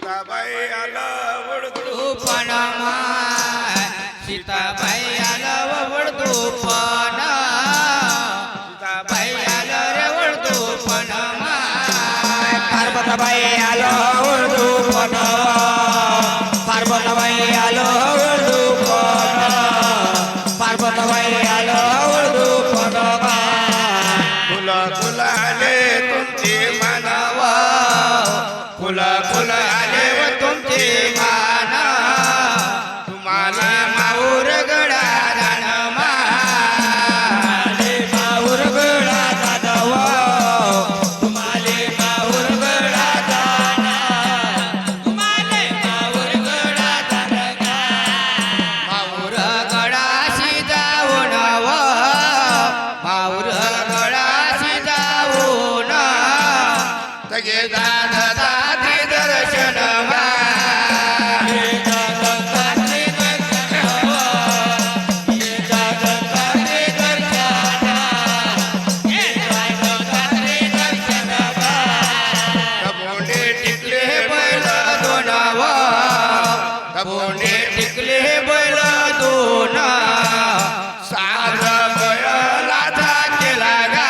सीताबाई आला वळदू पणमा सीताबाई आलं वळदू पण सीताबाई आलं रे वळदू पणमा पार्वतीबाई आलो वळदू पण पार्वतीबाई आलो वळदू पण पार्वतीबाई आलो वळदू पण फुला फुलाले तुमचे मानवा फुला फुला आले व तुमचे मान तुम्हाला माऊर गडा दानमा माऊर गडा दादव तुम्हाले माऊर गडा दाना तुम्हाले माऊर गडा दानगा माऊर गडाशी जाऊन माऊर गडाशी जाऊन तगे दाद दादी दर्शन कबोंडे टिकले बैल दोन कबोंडे टिकले बैल दोन साध बैलाचा केला गा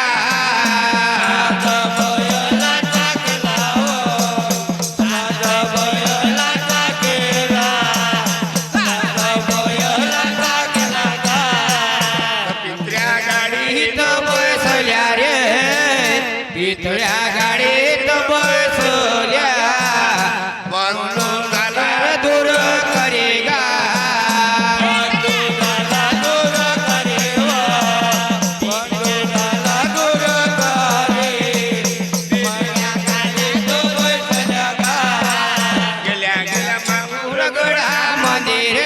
पितळ्या गाडीत बसल्या रे पितळ्या गाडीत बसल्या बनून झाला दूर करे गा गेल्या गेल्या माहूर गडा मंदिर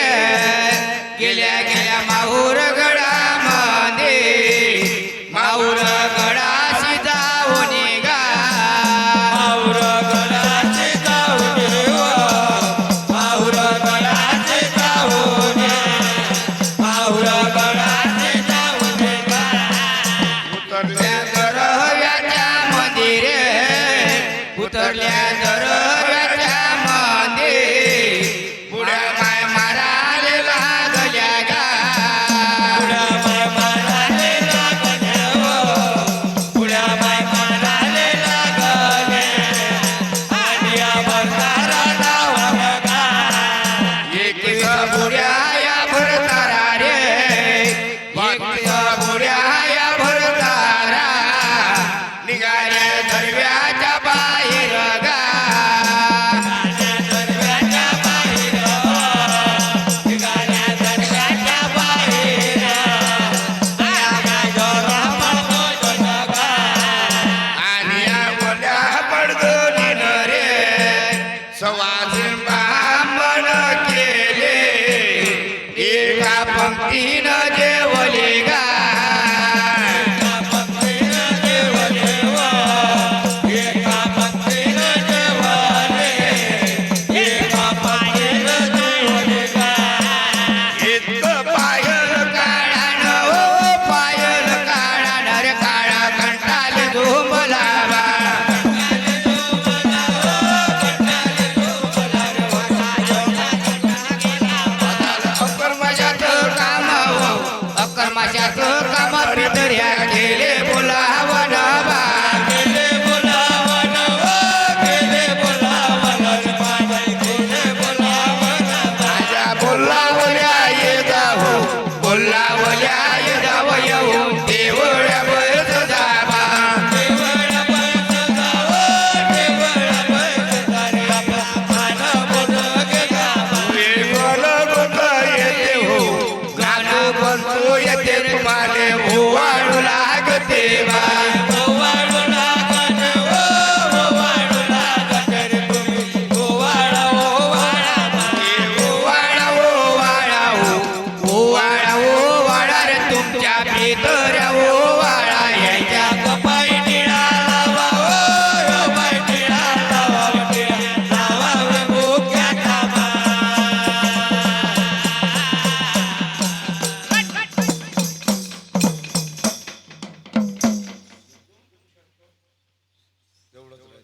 गेल्या गेल्या माहूर गडा मंदिर माहूर गडाशी जाऊन गा माऊर गडाचे जाऊन माऊर गडाचे जाऊन माऊर गडाचे जाऊन उतरल्या दरव्याच्या मंदिर उतरल्या दरव्याच्या मंदिर पुढ्या माय माराले लागल्या गा पुढ्या माय माराले लागले पुढ्या माय माराले लागले आणि अवतारा लावला एक बुड्या या भरतारा रे एक बुड्या या भरतारा निघाल्या दरव्याच्या बाहेर गा दरव्याच्या बाहेर निघाल्या दरव्याच्या बाहेर आणि या बोल्या पडदोलीन रे सवासी ब्राह्मण केले एका पंक्तीनं जेवले गा इतकं पायल काढान ओ पायल काढान रे काळा कंटाल झोंबलावा अकर्माशात काम अकर्माशात काम पितऱ्या गेले बोलावन बा गेले बोलावन गेले बोलावन गेले बोलावन माझ्या बोलावल्या ये जाऊ बोलावल्या ये जाऊ येऊन देवळ्या बस जावा येते हो गाणं बनतो येते तुम्हाला ओवाळू लागते बा ओवाळा ओवाळा ओवाळा ओवाळा रे तुमच्या भितऱ्या ओवाळा यायच्या एवढंच